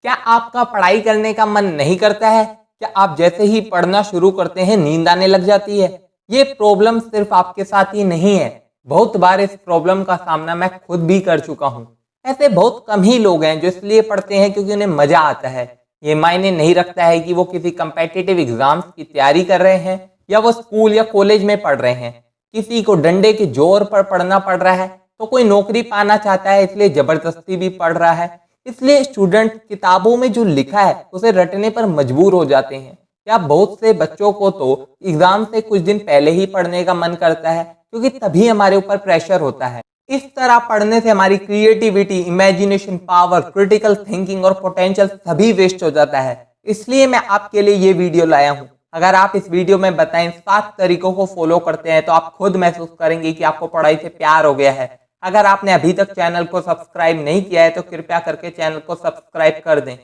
क्या आपका पढ़ाई करने का मन नहीं करता है? क्या आप जैसे ही पढ़ना शुरू करते हैं नींद आने लग जाती है? ये प्रॉब्लम सिर्फ आपके साथ ही नहीं है, बहुत बार इस प्रॉब्लम का सामना मैं खुद भी कर चुका हूँ। ऐसे बहुत कम ही लोग हैं जो इसलिए पढ़ते हैं क्योंकि उन्हें मजा आता है। ये मायने नहीं रखता है कि वो किसी कंपेटिटिव एग्जाम्स की तैयारी कर रहे हैं या वो स्कूल या कॉलेज में पढ़ रहे हैं। किसी को डंडे के जोर पर पढ़ना पड़ रहा है, तो कोई नौकरी पाना चाहता है इसलिए जबरदस्ती भी पढ़ रहा है। इसलिए स्टूडेंट किताबों में जो लिखा है उसे रटने पर मजबूर हो जाते हैं। या बहुत से बच्चों को तो एग्जाम से कुछ दिन पहले ही पढ़ने का मन करता है क्योंकि तभी हमारे ऊपर प्रेशर होता है। इस तरह पढ़ने से हमारी creativity, imagination power, critical thinking और पोटेंशियल सभी वेस्ट हो जाता है। इसलिए मैं आपके लिए ये वीडियो लाया हूँ। अगर आप इस वीडियो में बताएं 7 तरीकों को फॉलो करते हैं तो आप खुद महसूस करेंगे कि आपको पढ़ाई से प्यार हो गया है। अगर आपने अभी तक चैनल को सब्सक्राइब नहीं किया है तो कृपया करके चैनल को सब्सक्राइब कर दें।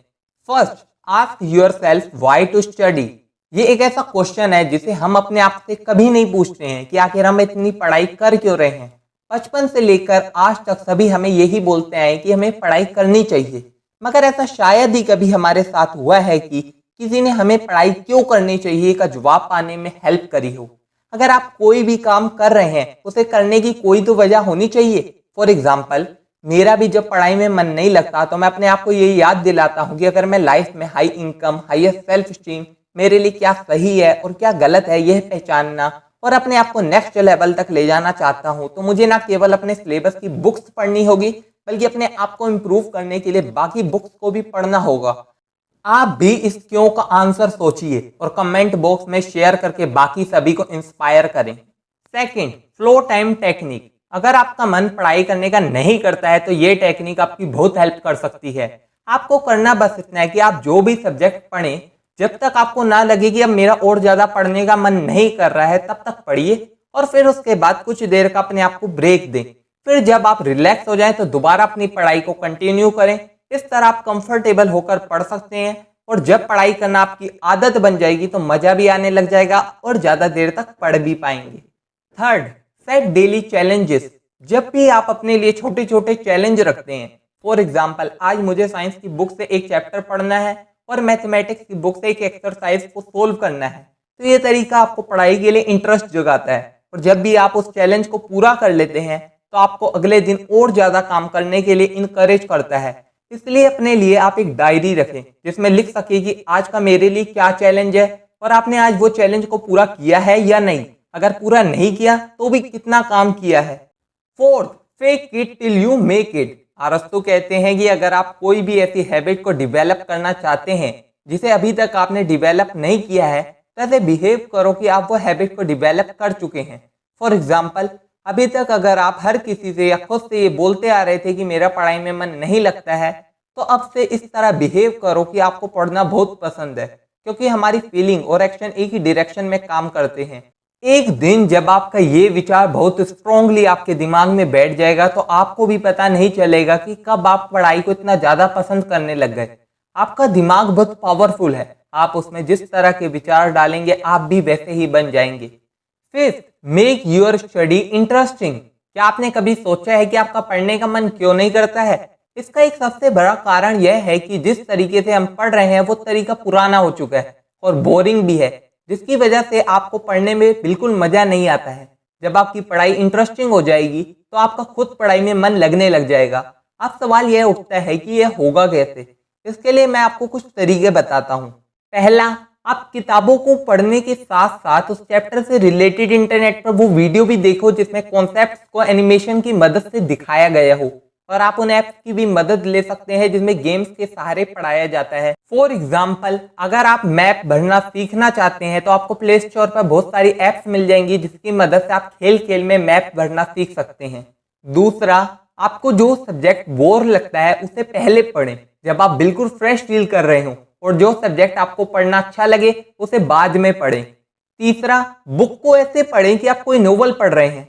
First, ask yourself why to study. ये एक ऐसा क्वेश्चन है जिसे हम अपने आप से कभी नहीं पूछते हैं कि आखिर हम इतनी पढ़ाई कर क्यों रहे हैं। बचपन से लेकर आज तक सभी हमें यही बोलते हैं कि हमें पढ़ाई करनी चाहिए, मगर ऐसा शायद ही कभी हमारे साथ हुआ है कि किसी ने हमें पढ़ाई क्यों करनी चाहिए का जवाब पाने में हेल्प करी हो। अगर आप कोई भी काम कर रहे हैं उसे करने की कोई तो वजह होनी चाहिए। फॉर एग्जाम्पल, मेरा भी जब पढ़ाई में मन नहीं लगता तो मैं अपने आप को ये याद दिलाता हूँ कि अगर मैं लाइफ में high income, highest self esteem, मेरे लिए क्या सही है और क्या गलत है यह पहचानना और अपने आप को नेक्स्ट लेवल तक ले जाना चाहता हूँ तो मुझे ना केवल अपने सिलेबस की बुक्स पढ़नी होगी बल्कि अपने आप को इम्प्रूव करने के लिए बाकी बुक्स को भी पढ़ना होगा। आप भी इस क्यों का आंसर सोचिए और कमेंट बॉक्स में शेयर करके बाकी सभी को इंस्पायर करें। Second, flow time technique. अगर आपका मन पढ़ाई करने का नहीं करता है तो ये टेक्निक आपकी बहुत हेल्प कर सकती है। आपको करना बस इतना है कि आप जो भी सब्जेक्ट पढ़ें, जब तक आपको ना लगे कि अब मेरा और ज्यादा पढ़ने का मन नहीं कर रहा है तब तक पढ़िए और फिर उसके बाद कुछ देर का अपने आप को ब्रेक दें। फिर जब आप रिलैक्स हो जाएं तो दोबारा अपनी पढ़ाई को कंटिन्यू करें। इस तरह आप कंफर्टेबल होकर पढ़ सकते हैं और जब पढ़ाई करना आपकी आदत बन जाएगी तो मजा भी आने लग जाएगा और ज्यादा देर तक पढ़ भी पाएंगे। Third, set daily challenges. जब भी आप अपने लिए छोटे छोटे चैलेंज रखते हैं, फॉर एग्जाम्पल आज मुझे साइंस की बुक से एक चैप्टर पढ़ना है और मैथमेटिक्स की बुक से एक एक्सरसाइज को सोल्व करना है, तो ये तरीका आपको पढ़ाई के लिए इंटरेस्ट जगाता है और जब भी आप उस चैलेंज को पूरा कर लेते हैं तो आपको अगले दिन और ज्यादा काम करने के लिए इनकरेज करता है। इसलिए अपने लिए आप एक डायरी रखें जिसमें लिख सके कि आज का मेरे लिए क्या चैलेंज है और आपने आज वो चैलेंज को पूरा किया है या नहीं। अगर पूरा नहीं किया तो भी कितना काम किया है। Fourth, fake it till you make it. अरस्तु कहते हैं कि अगर आप कोई भी ऐसी हैबिट को डिवेलप करना चाहते हैं जिसे अभी तक आपने डिवेलप नहीं किया है तो ऐसे बिहेव करो कि आप वो हैबिट को डिवेलप कर चुके हैं। फॉर एग्जाम्पल, अभी तक अगर आप हर किसी से या खुद से ये बोलते आ रहे थे कि मेरा पढ़ाई में मन नहीं लगता है, तो अब से इस तरह बिहेव करो कि आपको पढ़ना बहुत पसंद है, क्योंकि हमारी फीलिंग और एक्शन एक ही डायरेक्शन में काम करते हैं। एक दिन जब आपका ये विचार बहुत स्ट्रांगली आपके दिमाग में बैठ जाएगा तो आपको भी पता नहीं चलेगा कि कब आप पढ़ाई को इतना ज्यादा पसंद करने लग गए। आपका दिमाग बहुत पावरफुल है, आप उसमें जिस तरह के विचार डालेंगे आप भी वैसे ही बन जाएंगे। Fifth, make your study interesting. क्या आपने कभी सोचा है कि आपका पढ़ने का मन क्यों नहीं करता है? इसका एक सबसे बड़ा कारण यह है कि जिस तरीके से हम पढ़ रहे हैं वो तरीका पुराना हो चुका है और बोरिंग भी है, जिसकी वजह से आपको पढ़ने में बिल्कुल मजा नहीं आता है। जब आपकी पढ़ाई इंटरेस्टिंग हो जाएगी तो आपका खुद पढ़ाई में मन लगने लग जाएगा। अब सवाल यह उठता है कि यह होगा कैसे? इसके लिए मैं आपको कुछ तरीके बताता हूँ। पहला, आप किताबों को पढ़ने के साथ साथ उस चैप्टर से रिलेटेड इंटरनेट पर वो वीडियो भी देखो जिसमें कॉन्सेप्ट्स को एनिमेशन की मदद से दिखाया गया हो, और आप उन ऐप्स की भी मदद ले सकते हैं जिसमें गेम्स के सहारे पढ़ाया जाता है। फॉर एग्जाम्पल, अगर आप मैप भरना सीखना चाहते हैं तो आपको प्ले स्टोर पर बहुत सारी ऐप्स मिल जाएंगी जिसकी मदद से आप खेल खेल में मैप भरना सीख सकते हैं। दूसरा, आपको जो सब्जेक्ट बोर लगता है उसे पहले पढ़ें जब आप बिल्कुल फ्रेश फील कर रहे हो, और जो सब्जेक्ट आपको पढ़ना अच्छा लगे उसे बाद में पढ़ें। तीसरा, बुक को ऐसे पढ़ें कि आप कोई नोवेल पढ़ रहे हैं।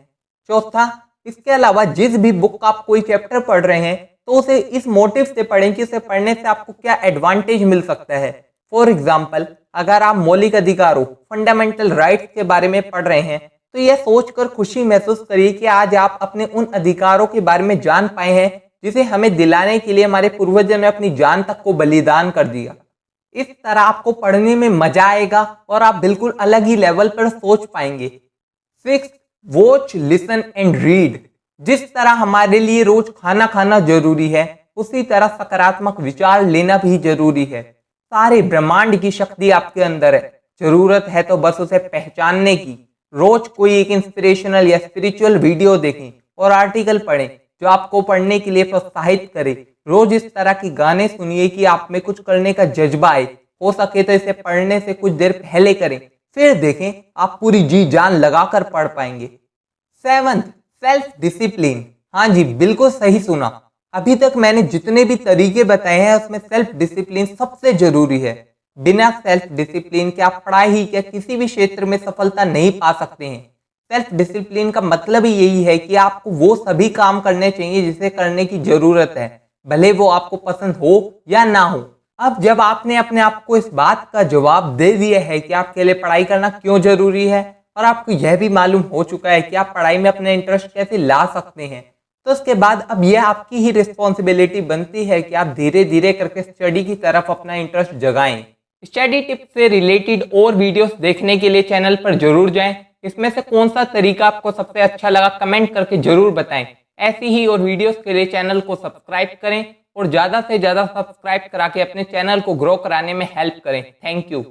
चौथा, इसके अलावा जिस भी बुक का आप कोई चैप्टर पढ़ रहे हैं तो उसे इस मोटिव से पढ़ें कि उसे पढ़ने से आपको क्या एडवांटेज मिल सकता है। फॉर एग्जाम्पल, अगर आप मौलिक अधिकारों, फंडामेंटल राइट्स के बारे में पढ़ रहे हैं तो यह सोचकर खुशी महसूस करिए कि आज आप अपने उन अधिकारों के बारे में जान पाए हैं जिसे हमें दिलाने के लिए हमारे पूर्वजों ने अपनी जान तक को बलिदान कर दिया। इस तरह आपको पढ़ने में मजा आएगा और आप बिल्कुल अलग ही लेवल पर सोच पाएंगे। 6. Watch, listen and read. जिस तरह हमारे लिए रोज खाना खाना जरूरी है, उसी तरह सकारात्मक विचार लेना भी जरूरी है। सारे ब्रह्मांड की शक्ति आपके अंदर है, जरूरत है तो बस उसे पहचानने की। रोज कोई एक इंस्पिरेशनल या स्पिरिचुअल वीडियो देखें और आर्टिकल पढ़ें जो आपको पढ़ने के लिए प्रोत्साहित करे। रोज इस तरह के गाने सुनिए कि आप में कुछ करने का जज्बा आए। हो सके तो इसे पढ़ने से कुछ देर पहले करें, फिर देखें आप पूरी जी जान लगाकर पढ़ पाएंगे। 7. Self discipline. हाँ जी, बिल्कुल सही सुना। अभी तक मैंने जितने भी तरीके बताए हैं उसमें सेल्फ डिसिप्लिन सबसे जरूरी है। बिना सेल्फ डिसिप्लिन के आप पढ़ाई या किसी भी क्षेत्र में सफलता नहीं पा सकते हैं। सेल्फ डिसिप्लिन का मतलब ही यही है कि आपको वो सभी काम करने चाहिए जिसे करने की जरूरत है, भले वो आपको पसंद हो या ना हो। अब जब आपने अपने आप को इस बात का जवाब दे दिया है कि आपके लिए पढ़ाई करना क्यों जरूरी है, और आपको यह भी मालूम हो चुका है कि आप पढ़ाई में अपने इंटरेस्ट कैसे ला सकते हैं, तो उसके बाद अब यह आपकी ही रिस्पॉन्सिबिलिटी बनती है कि आप धीरे धीरे करके स्टडी की तरफ अपना इंटरेस्ट जगाएं। स्टडी टिप्स से रिलेटेड और वीडियोस देखने के लिए चैनल पर जरूर जाएं। इसमें से कौन सा तरीका आपको सबसे अच्छा लगा कमेंट करके जरूर बताएं। ऐसी ही और वीडियोस के लिए चैनल को सब्सक्राइब करें और ज़्यादा से ज़्यादा सब्सक्राइब करा के अपने चैनल को ग्रो कराने में हेल्प करें। Thank you.